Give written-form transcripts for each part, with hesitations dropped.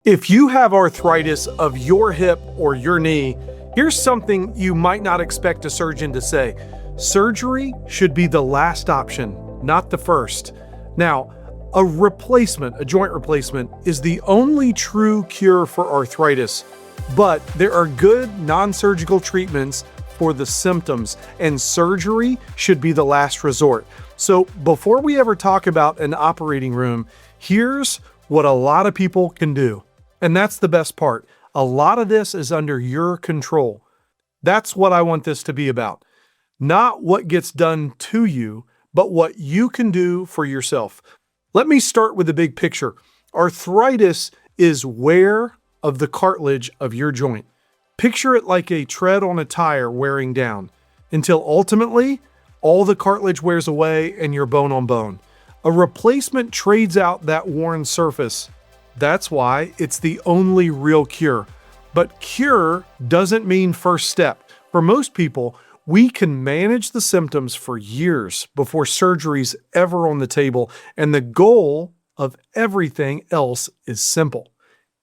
If you have arthritis of your hip or your knee, here's something you might not expect a surgeon to say. Surgery should be the last option, not the first. Now, a joint replacement, is the only true cure for arthritis, but there are good non-surgical treatments for the symptoms, and surgery should be the last resort. So before we ever talk about an operating room, here's what a lot of people can do. And that's the best part. A lot of this is under your control. That's what I want this to be about. Not what gets done to you, but what you can do for yourself. Let me start with the big picture. Arthritis is wear of the cartilage of your joint. Picture it like a tread on a tire wearing down, until ultimately all the cartilage wears away and you're bone on bone. A replacement trades out that worn surface. That's why it's the only real cure. But cure doesn't mean first step. For most people, we can manage the symptoms for years before surgery's ever on the table, and the goal of everything else is simple.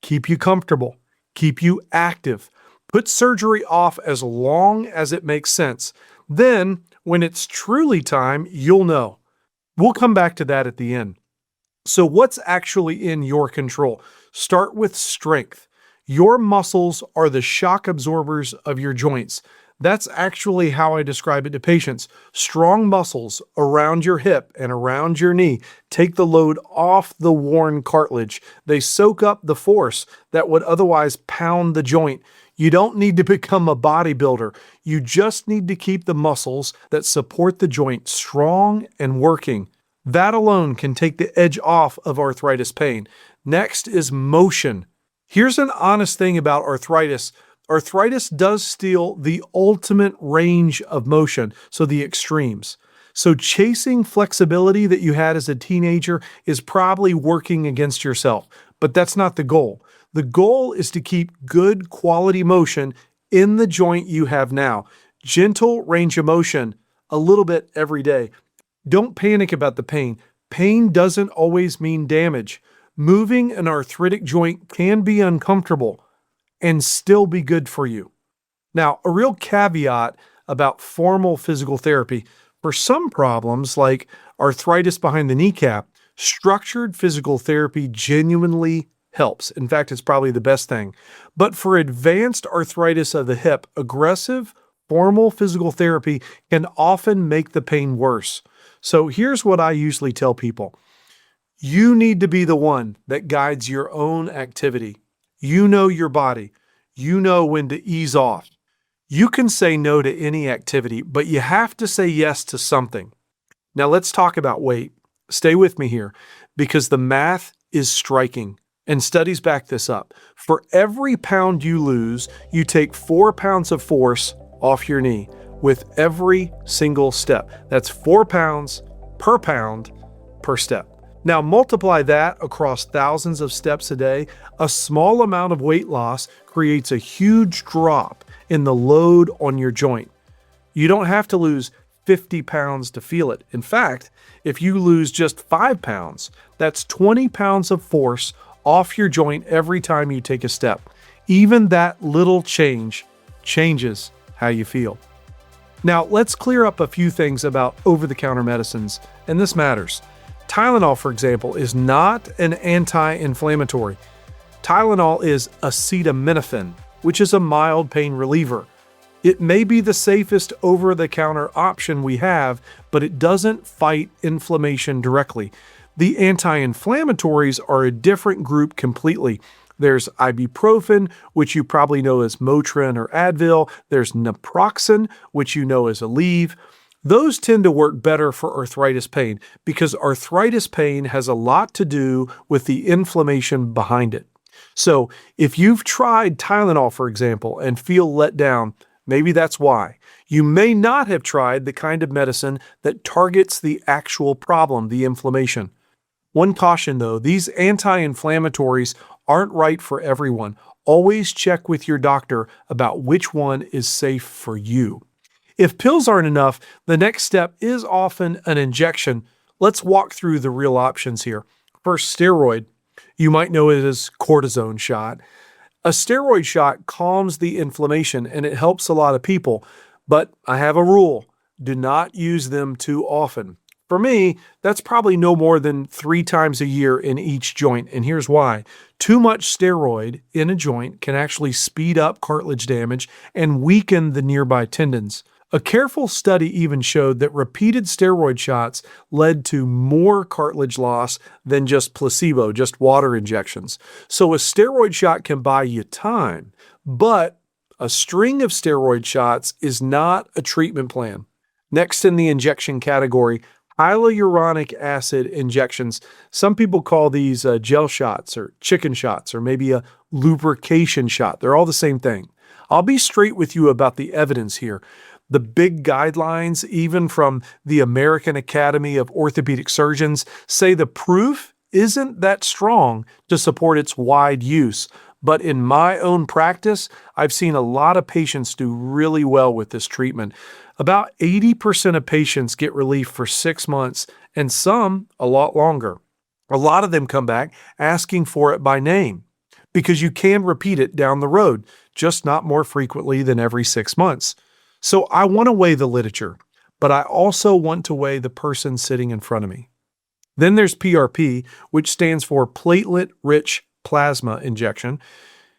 Keep you comfortable, keep you active, put surgery off as long as it makes sense. Then, when it's truly time, you'll know. We'll come back to that at the end. So what's actually in your control? Start with strength. Your muscles are the shock absorbers of your joints. That's actually how I describe it to patients. Strong muscles around your hip and around your knee take the load off the worn cartilage. They soak up the force that would otherwise pound the joint. You don't need to become a bodybuilder. You just need to keep the muscles that support the joint strong and working. That alone can take the edge off of arthritis pain. Next is motion. Here's an honest thing about arthritis. Arthritis does steal the ultimate range of motion, so the extremes. So chasing flexibility that you had as a teenager is probably working against yourself, but that's not the goal. The goal is to keep good quality motion in the joint you have now. Gentle range of motion, a little bit every day. Don't panic about the pain. Pain doesn't always mean damage. Moving an arthritic joint can be uncomfortable and still be good for you. Now, a real caveat about formal physical therapy. For some problems, like arthritis behind the kneecap, structured physical therapy genuinely helps. In fact, it's probably the best thing. But for advanced arthritis of the hip, aggressive, formal physical therapy can often make the pain worse. So here's what I usually tell people. You need to be the one that guides your own activity. You know your body. You know when to ease off. You can say no to any activity, but you have to say yes to something. Now let's talk about weight. Stay with me here, because the math is striking, and studies back this up. For every pound you lose, you take 4 pounds of force off your knee with every single step. That's 4 pounds per step. Now multiply that across thousands of steps a day. A small amount of weight loss creates a huge drop in the load on your joint. You don't have to lose 50 pounds to feel it. In fact, if you lose just 5 pounds, that's 20 pounds of force off your joint every time you take a step. Even that little change changes how you feel. Now, let's clear up a few things about over-the-counter medicines, and this matters. Tylenol, for example, is not an anti-inflammatory. Tylenol is acetaminophen, which is a mild pain reliever. It may be the safest over-the-counter option we have, but it doesn't fight inflammation directly. The anti-inflammatories are a different group completely. There's ibuprofen, which you probably know as Motrin or Advil. There's naproxen, which you know as Aleve. Those tend to work better for arthritis pain because arthritis pain has a lot to do with the inflammation behind it. So if you've tried Tylenol, for example, and feel let down, maybe that's why. You may not have tried the kind of medicine that targets the actual problem, the inflammation. One caution though, these anti-inflammatories aren't right for everyone. Always check with your doctor about which one is safe for you. If pills aren't enough, the next step is often an injection. Let's walk through the real options here. First, steroid. You might know it as cortisone shot. A steroid shot calms the inflammation and it helps a lot of people, but I have a rule. Do not use them too often. For me, that's probably no more than 3 times a year in each joint, and here's why. Too much steroid in a joint can actually speed up cartilage damage and weaken the nearby tendons. A careful study even showed that repeated steroid shots led to more cartilage loss than just placebo, just water injections. So a steroid shot can buy you time, but a string of steroid shots is not a treatment plan. Next in the injection category, hyaluronic acid injections. Some people call these gel shots or chicken shots or maybe a lubrication shot. They're all the same thing. I'll be straight with you about the evidence here. The big guidelines, even from the American Academy of Orthopedic Surgeons, say the proof isn't that strong to support its wide use. But in my own practice, I've seen a lot of patients do really well with this treatment. About 80% of patients get relief for 6 months, and some a lot longer. A lot of them come back asking for it by name because you can repeat it down the road, just not more frequently than every 6 months. So I want to weigh the literature, but I also want to weigh the person sitting in front of me. Then there's PRP, which stands for platelet-rich plasma injection.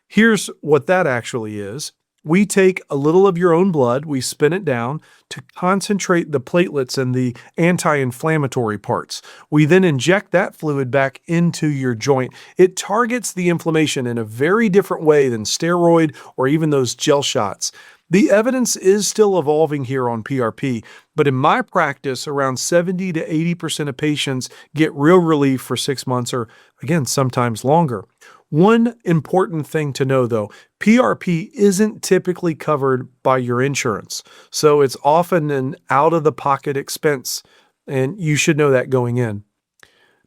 Here's what that actually is. We take a little of your own blood, we spin it down to concentrate the platelets and the anti-inflammatory parts. We then inject that fluid back into your joint. It targets the inflammation in a very different way than steroid or even those gel shots. The evidence is still evolving here on PRP, but in my practice, around 70 to 80% of patients get real relief for 6 months or, again, sometimes longer. One important thing to know, though, PRP isn't typically covered by your insurance, so it's often an out-of-the-pocket expense, and you should know that going in.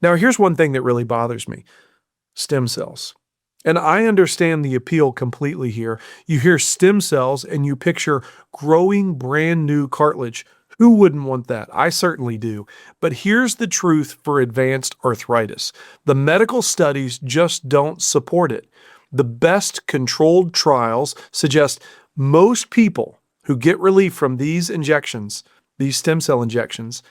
Now, here's one thing that really bothers me: stem cells. And I understand the appeal completely here. You hear stem cells and you picture growing brand new cartilage. Who wouldn't want that? I certainly do. But here's the truth for advanced arthritis. The medical studies just don't support it. The best controlled trials suggest most people who get relief from these injections, these stem cell injections,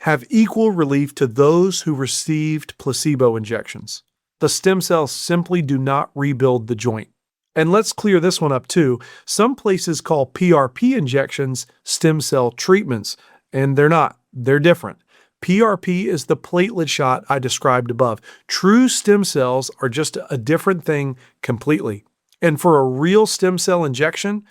have equal relief to those who received placebo injections. The stem cells simply do not rebuild the joint. And let's clear this one up too. Some places call PRP injections stem cell treatments, and they're not. They're different. PRP is the platelet shot I described above. True stem cells are just a different thing completely. And for a real stem cell injection,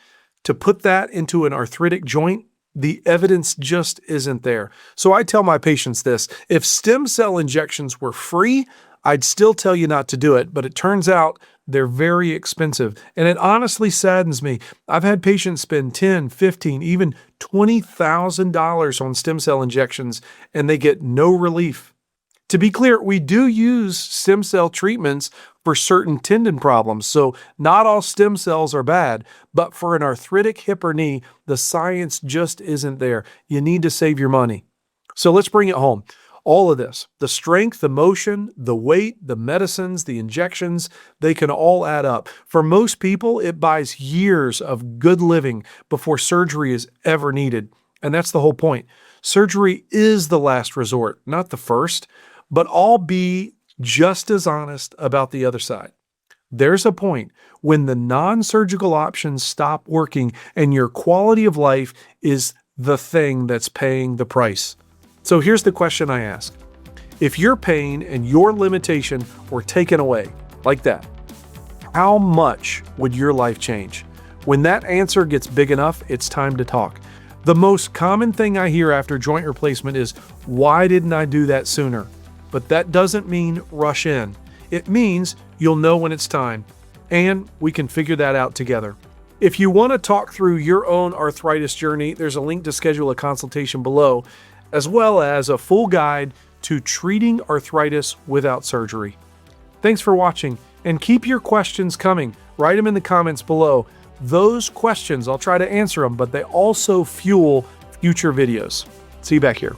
to put that into an arthritic joint, the evidence just isn't there. So I tell my patients this: if stem cell injections were free, I'd still tell you not to do it, but it turns out they're very expensive, and it honestly saddens me. I've had patients spend $10,000, $15,000, even $20,000 on stem cell injections, and they get no relief. To be clear, we do use stem cell treatments for certain tendon problems, so not all stem cells are bad, but for an arthritic hip or knee, the science just isn't there. You need to save your money. So let's bring it home. All of this, the strength, the motion, the weight, the medicines, the injections, they can all add up. For most people, it buys years of good living before surgery is ever needed. And that's the whole point. Surgery is the last resort, not the first, but I'll be just as honest about the other side. There's a point when the non-surgical options stop working and your quality of life is the thing that's paying the price. So here's the question I ask. If your pain and your limitation were taken away like that, how much would your life change? When that answer gets big enough, it's time to talk. The most common thing I hear after joint replacement is, why didn't I do that sooner? But that doesn't mean rush in. It means you'll know when it's time, and we can figure that out together. If you want to talk through your own arthritis journey, there's a link to schedule a consultation below, as well as a full guide to treating arthritis without surgery. Thanks for watching, and keep your questions coming. Write them in the comments below. Those questions, I'll try to answer them, but they also fuel future videos. See you back here.